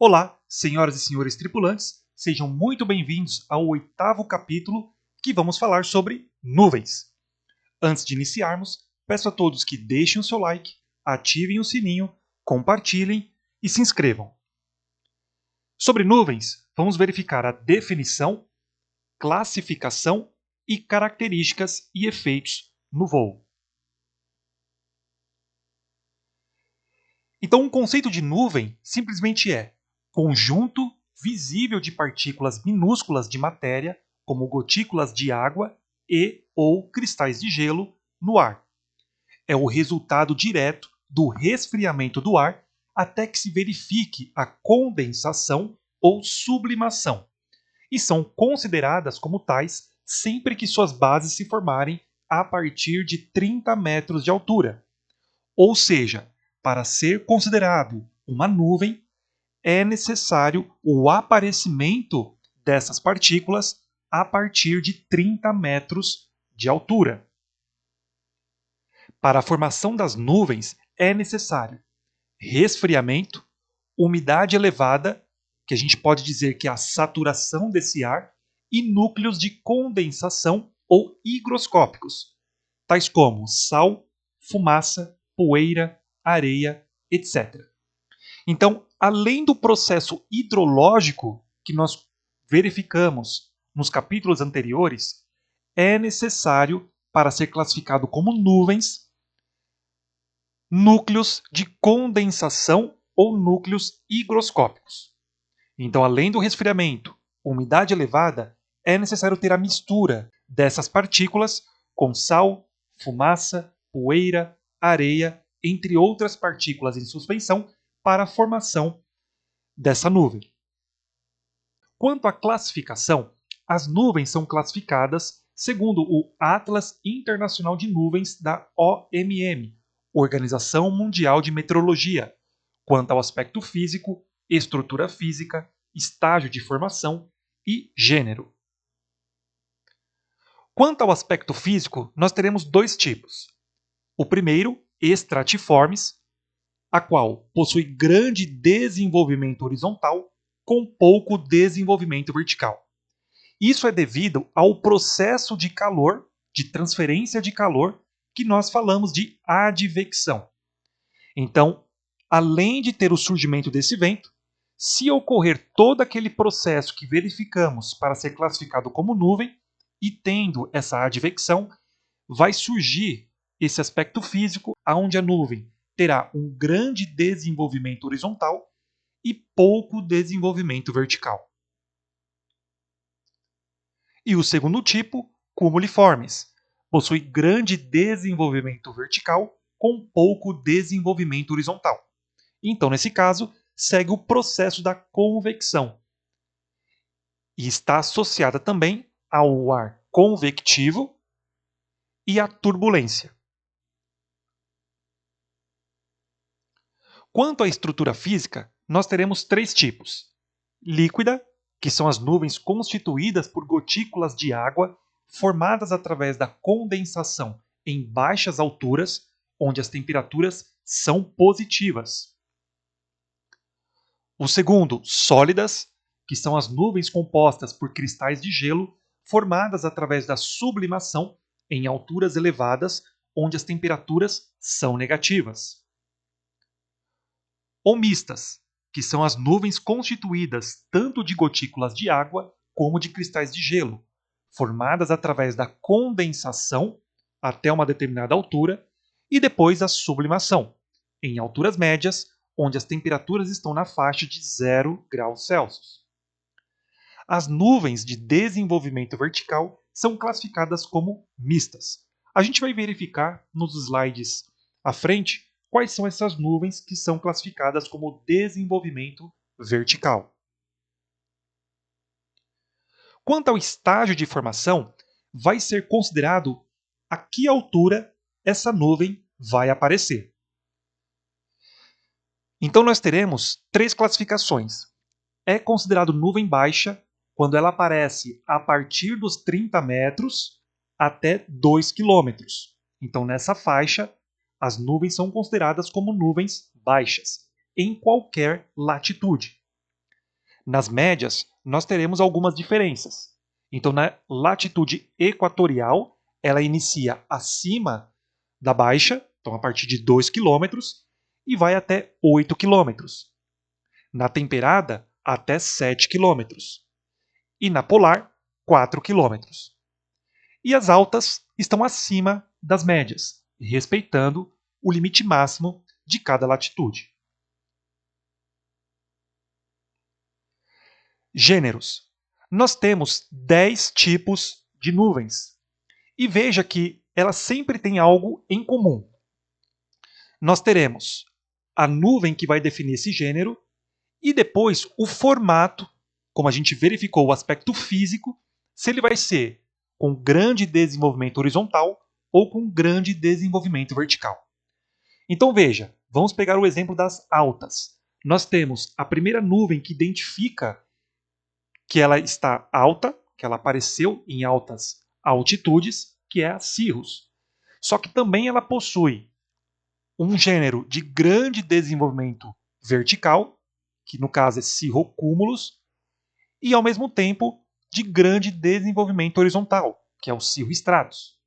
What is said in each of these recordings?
Olá, senhoras e senhores tripulantes, sejam muito bem-vindos ao 8º capítulo que vamos falar sobre nuvens. Antes de iniciarmos, peço a todos que deixem o seu like, ativem o sininho, compartilhem e se inscrevam. Sobre nuvens, vamos verificar a definição, classificação e características e efeitos no voo. Então, um conceito de nuvem simplesmente é conjunto visível de partículas minúsculas de matéria, como gotículas de água e ou cristais de gelo, no ar. É o resultado direto do resfriamento do ar até que se verifique a condensação ou sublimação, e são consideradas como tais sempre que suas bases se formarem a partir de 30 metros de altura. Ou seja, para ser considerado uma nuvem, é necessário o aparecimento dessas partículas a partir de 30 metros de altura. Para a formação das nuvens, é necessário resfriamento, umidade elevada, que a gente pode dizer que é a saturação desse ar, e núcleos de condensação ou higroscópicos, tais como sal, fumaça, poeira, areia, etc. Então, além do processo hidrológico que nós verificamos nos capítulos anteriores, é necessário, para ser classificado como nuvens, núcleos de condensação ou núcleos higroscópicos. Então, além do resfriamento, umidade elevada, é necessário ter a mistura dessas partículas com sal, fumaça, poeira, areia, entre outras partículas em suspensão, para a formação dessa nuvem. Quanto à classificação, as nuvens são classificadas segundo o Atlas Internacional de Nuvens da OMM, Organização Mundial de Meteorologia, quanto ao aspecto físico, estrutura física, estágio de formação e gênero. Quanto ao aspecto físico, nós teremos dois tipos. O primeiro, estratiformes, a qual possui grande desenvolvimento horizontal com pouco desenvolvimento vertical. Isso é devido ao processo de calor, de transferência de calor, que nós falamos de advecção. Então, além de ter o surgimento desse vento, se ocorrer todo aquele processo que verificamos para ser classificado como nuvem, e tendo essa advecção, vai surgir esse aspecto físico, onde a nuvem terá um grande desenvolvimento horizontal e pouco desenvolvimento vertical. E o segundo tipo, cumuliformes, possui grande desenvolvimento vertical com pouco desenvolvimento horizontal. Então, nesse caso, segue o processo da convecção e está associada também ao ar convectivo e à turbulência. Quanto à estrutura física, nós teremos três tipos: líquida, que são as nuvens constituídas por gotículas de água formadas através da condensação em baixas alturas, onde as temperaturas são positivas. O segundo, sólidas, que são as nuvens compostas por cristais de gelo formadas através da sublimação em alturas elevadas, onde as temperaturas são negativas. Ou mistas, que são as nuvens constituídas tanto de gotículas de água como de cristais de gelo, formadas através da condensação até uma determinada altura e depois a sublimação, em alturas médias, onde as temperaturas estão na faixa de 0 graus Celsius. As nuvens de desenvolvimento vertical são classificadas como mistas. A gente vai verificar nos slides à frente quais são essas nuvens que são classificadas como desenvolvimento vertical. Quanto ao estágio de formação, vai ser considerado a que altura essa nuvem vai aparecer. Então nós teremos três classificações. É considerado nuvem baixa quando ela aparece a partir dos 30 metros até 2 quilômetros. Então nessa faixa, as nuvens são consideradas como nuvens baixas, em qualquer latitude. Nas médias, nós teremos algumas diferenças. Então, na latitude equatorial, ela inicia acima da baixa, então a partir de 2 km, e vai até 8 km. Na temperada, até 7 km. E na polar, 4 km. E as altas estão acima das médias, respeitando o limite máximo de cada latitude. Gêneros. Nós temos 10 tipos de nuvens. E veja que elas sempre têm algo em comum. Nós teremos a nuvem que vai definir esse gênero e depois o formato, como a gente verificou o aspecto físico, se ele vai ser com grande desenvolvimento horizontal ou com grande desenvolvimento vertical. Então veja, vamos pegar o exemplo das altas. Nós temos a primeira nuvem que identifica que ela está alta, que ela apareceu em altas altitudes, que é a Cirrus. Só que também ela possui um gênero de grande desenvolvimento vertical, que no caso é Cirrocúmulus, e ao mesmo tempo de grande desenvolvimento horizontal, que é o Cirrostratus.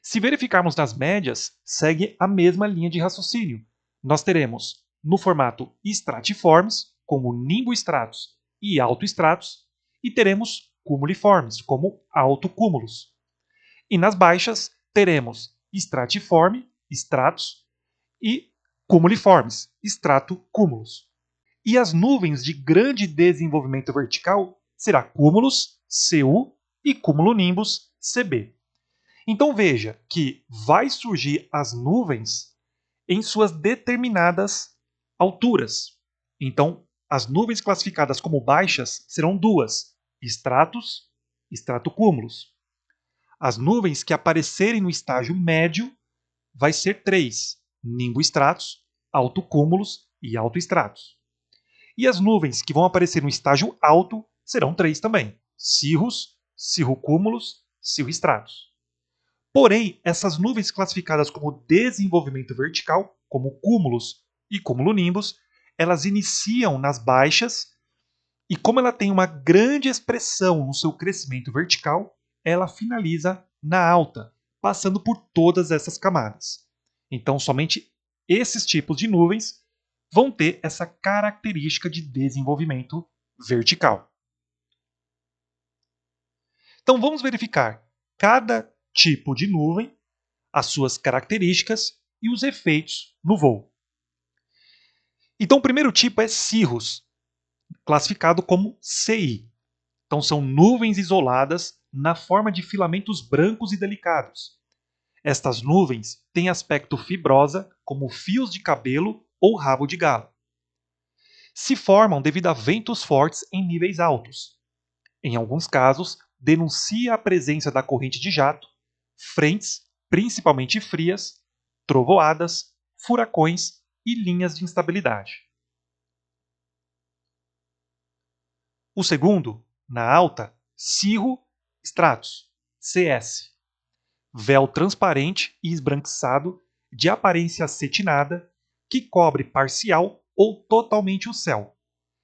Se verificarmos nas médias, segue a mesma linha de raciocínio. Nós teremos no formato stratiformes, como nimbostratus e altostratus, e teremos cumuliformes, como altocúmulos. E nas baixas, teremos stratiforme, stratus, e cumuliformes, stratocúmulos. E as nuvens de grande desenvolvimento vertical será cúmulus, CU, e cumulonimbus, CB. Então veja que vai surgir as nuvens em suas determinadas alturas. Então, as nuvens classificadas como baixas serão duas: stratus e stratocúmulos. As nuvens que aparecerem no estágio médio vai ser três: nimbostratus, altocúmulos e altostratus. E as nuvens que vão aparecer no estágio alto serão três também: cirrus, cirrocúmulos, cirrostratus. Porém, essas nuvens classificadas como desenvolvimento vertical, como cúmulos e cumulonimbus, elas iniciam nas baixas e, como ela tem uma grande expressão no seu crescimento vertical, ela finaliza na alta, passando por todas essas camadas. Então, somente esses tipos de nuvens vão ter essa característica de desenvolvimento vertical. Então, vamos verificar cada tipo de nuvem, as suas características e os efeitos no voo. Então, o primeiro tipo é cirrus, classificado como CI. Então, são nuvens isoladas na forma de filamentos brancos e delicados. Estas nuvens têm aspecto fibrosa, como fios de cabelo ou rabo de galo. Se formam devido a ventos fortes em níveis altos. Em alguns casos, denuncia a presença da corrente de jato, frentes, principalmente frias, trovoadas, furacões e linhas de instabilidade. O segundo, na alta, cirrostratus, CS. Véu transparente e esbranquiçado, de aparência acetinada, que cobre parcial ou totalmente o céu,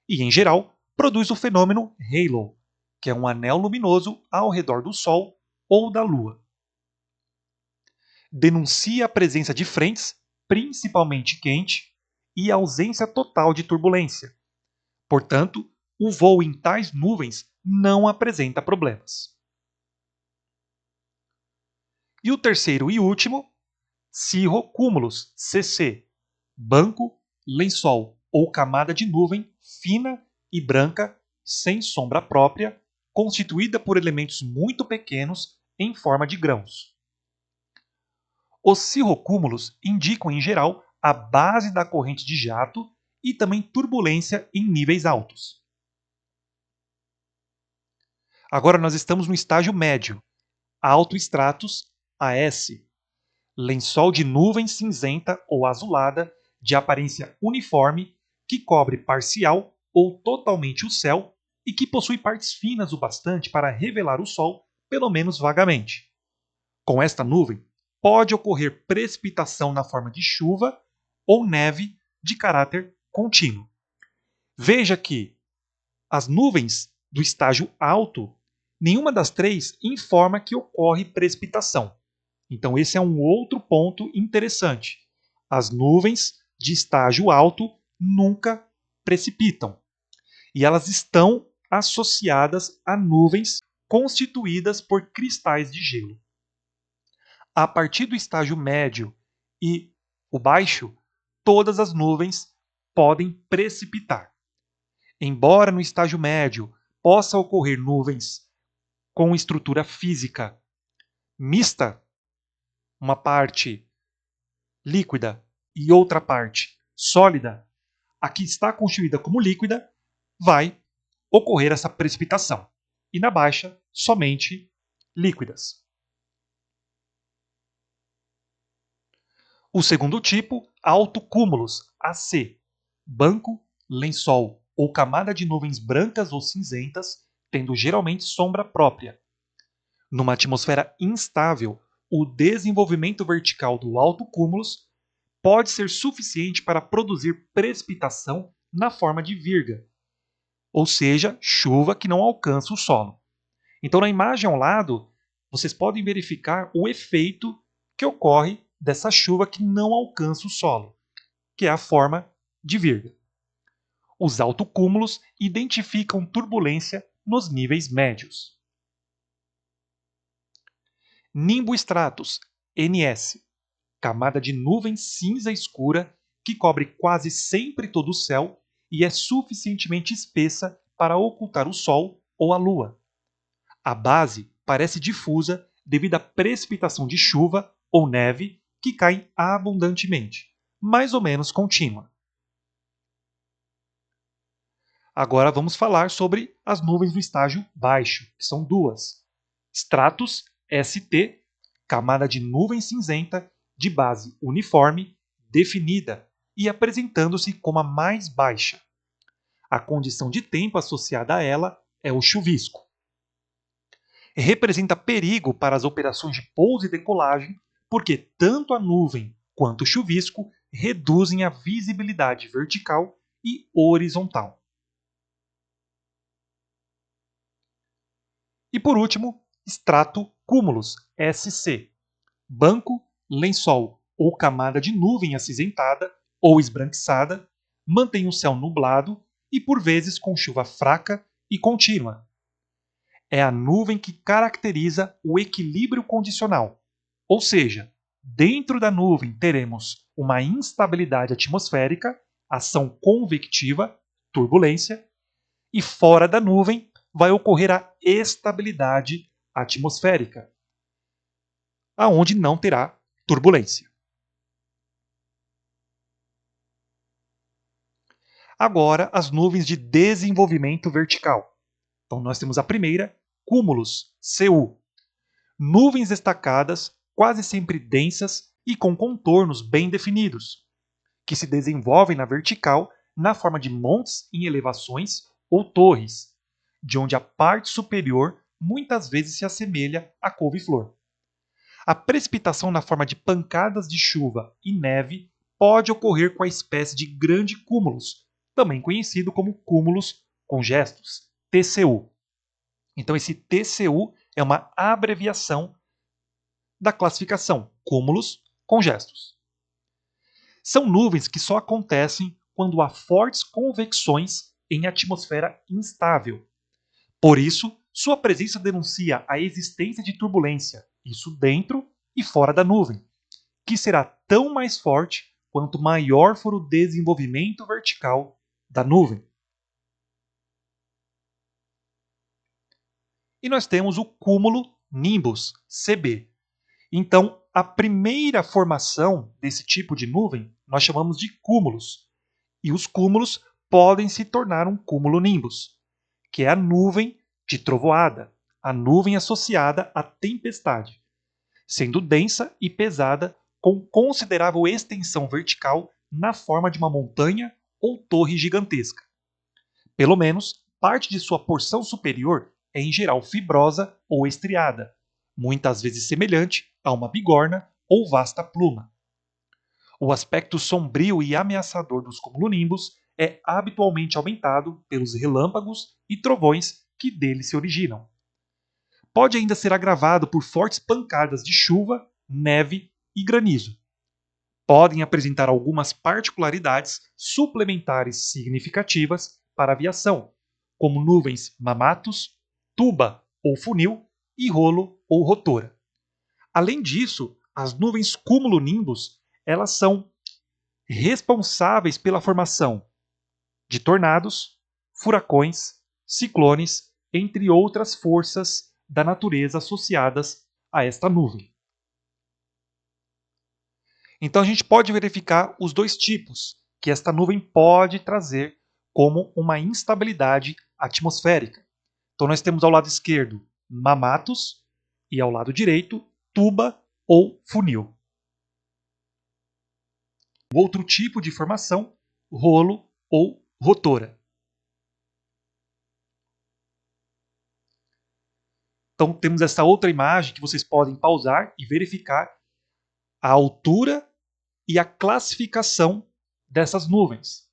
e, em geral, produz o fenômeno halo, que é um anel luminoso ao redor do Sol ou da Lua. Denuncia a presença de frentes, principalmente quente, e a ausência total de turbulência. Portanto, o voo em tais nuvens não apresenta problemas. E o terceiro e último, cirrocúmulos, CC, banco, lençol ou camada de nuvem fina e branca, sem sombra própria, constituída por elementos muito pequenos em forma de grãos. Os cirrocúmulos indicam, em geral, a base da corrente de jato e também turbulência em níveis altos. Agora nós estamos no estágio médio, altostratus AS, lençol de nuvem cinzenta ou azulada de aparência uniforme que cobre parcial ou totalmente o céu e que possui partes finas o bastante para revelar o Sol, pelo menos vagamente. Com esta nuvem, pode ocorrer precipitação na forma de chuva ou neve de caráter contínuo. Veja que As nuvens do estágio alto, nenhuma das três informa que ocorre precipitação. Então, esse é um outro ponto interessante. As nuvens de estágio alto nunca precipitam. E elas estão associadas a nuvens constituídas por cristais de gelo. A partir do estágio médio e o baixo, todas as nuvens podem precipitar. Embora no estágio médio possa ocorrer nuvens com estrutura física mista, uma parte líquida e outra parte sólida, a que está constituída como líquida vai ocorrer essa precipitação. E na baixa, somente líquidas. O segundo tipo, autocúmulos, AC, banco, lençol ou camada de nuvens brancas ou cinzentas, tendo geralmente sombra própria. Numa atmosfera instável, o desenvolvimento vertical do autocúmulos pode ser suficiente para produzir precipitação na forma de virga, ou seja, chuva que não alcança o solo. Então, na imagem ao lado, vocês podem verificar o efeito que ocorre dessa chuva que não alcança o solo, que é a forma de virga. Os autocúmulos identificam turbulência nos níveis médios. Nimboestratos, NS, camada de nuvem cinza escura que cobre quase sempre todo o céu e é suficientemente espessa para ocultar o Sol ou a Lua. A base parece difusa devido à precipitação de chuva ou neve que cai abundantemente, mais ou menos contínua. Agora vamos falar sobre as nuvens do estágio baixo, que são duas. Stratus, ST, camada de nuvem cinzenta de base uniforme, definida e apresentando-se como a mais baixa. A condição de tempo associada a ela é o chuvisco. Representa perigo para as operações de pouso e decolagem, porque tanto a nuvem quanto o chuvisco reduzem a visibilidade vertical e horizontal. E por último, stratocúmulos, SC, banco, lençol ou camada de nuvem acinzentada ou esbranquiçada, mantém o céu nublado e por vezes com chuva fraca e contínua. É a nuvem que caracteriza o equilíbrio condicional, ou seja, dentro da nuvem teremos uma instabilidade atmosférica, ação convectiva, turbulência, e fora da nuvem vai ocorrer a estabilidade atmosférica, aonde não terá turbulência. Agora, as nuvens de desenvolvimento vertical. Então, nós temos a primeira, cúmulos, CU. Nuvens destacadas, quase sempre densas e com contornos bem definidos, que se desenvolvem na vertical na forma de montes em elevações ou torres, de onde a parte superior muitas vezes se assemelha à couve-flor. A precipitação na forma de pancadas de chuva e neve pode ocorrer com a espécie de grande cúmulos, também conhecido como cúmulos congestos, TCU. Então, esse TCU é uma abreviação da classificação cúmulos congestos. São nuvens que só acontecem quando há fortes convecções em atmosfera instável. Por isso, sua presença denuncia a existência de turbulência, isso dentro e fora da nuvem, que será tão mais forte quanto maior for o desenvolvimento vertical da nuvem. E nós temos o cúmulo nimbus, CB. Então, a primeira formação desse tipo de nuvem nós chamamos de cúmulos. E os cúmulos podem se tornar um cúmulo nimbus, que é a nuvem de trovoada, a nuvem associada à tempestade, sendo densa e pesada com considerável extensão vertical na forma de uma montanha ou torre gigantesca. Pelo menos, parte de sua porção superior é em geral fibrosa ou estriada, muitas vezes semelhante a uma bigorna ou vasta pluma. O aspecto sombrio e ameaçador dos cumulonimbus é habitualmente aumentado pelos relâmpagos e trovões que dele se originam. Pode ainda ser agravado por fortes pancadas de chuva, neve e granizo. Podem apresentar algumas particularidades suplementares significativas para a aviação, como nuvens mamatos, tuba ou funil e rolo ou rotora. Além disso, as nuvens cumulonimbus, elas são responsáveis pela formação de tornados, furacões, ciclones, entre outras forças da natureza associadas a esta nuvem. Então a gente pode verificar os dois tipos que esta nuvem pode trazer como uma instabilidade atmosférica. Então nós temos ao lado esquerdo mamatos e ao lado direito tuba ou funil. O outro tipo de formação, rolo ou rotora. Então temos essa outra imagem que vocês podem pausar e verificar a altura e a classificação dessas nuvens.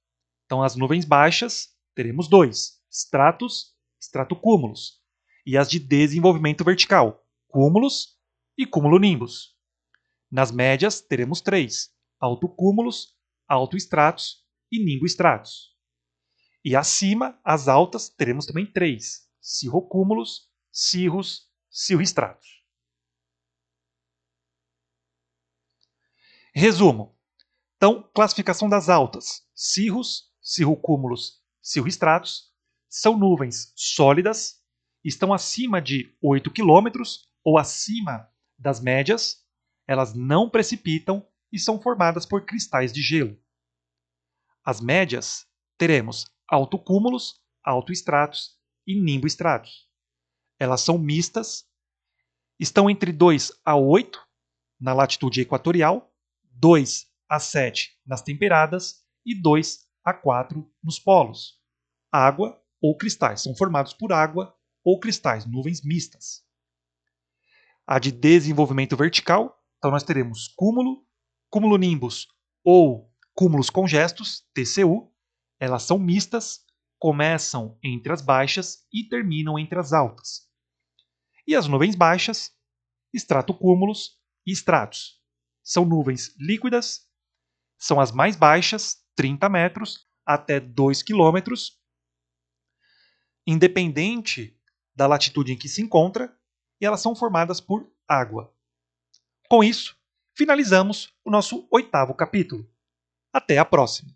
Então, as nuvens baixas, teremos dois: stratus, stratocúmulos, e as de desenvolvimento vertical, cúmulos e cumulonimbus. Nas médias, teremos três: altocúmulos, altoestratos e nimboestratos. E acima, as altas, teremos também três: cirrocúmulos, cirros, cirroestratos. Resumo. Então, classificação das altas: cirros, cirrocúmulos, cirroestratos, são nuvens sólidas, estão acima de 8 km ou acima das médias, elas não precipitam e são formadas por cristais de gelo. As médias teremos altocúmulos, altoestratos e nimboestratos. Elas são mistas, estão entre 2 a 8 na latitude equatorial, 2 a 7 nas temperadas e 2 a 4 nos polos. Água ou cristais, são formados por água ou cristais, nuvens mistas. A de desenvolvimento vertical, então nós teremos cúmulo, cumulonimbus ou cúmulos congestos, TCU, elas são mistas, começam entre as baixas e terminam entre as altas. E as nuvens baixas, estratocúmulos e estratos. São nuvens líquidas, são as mais baixas, 30 metros até 2 quilômetros, independente da latitude em que se encontra, e elas são formadas por água. Com isso, finalizamos o nosso 8º capítulo. Até a próxima!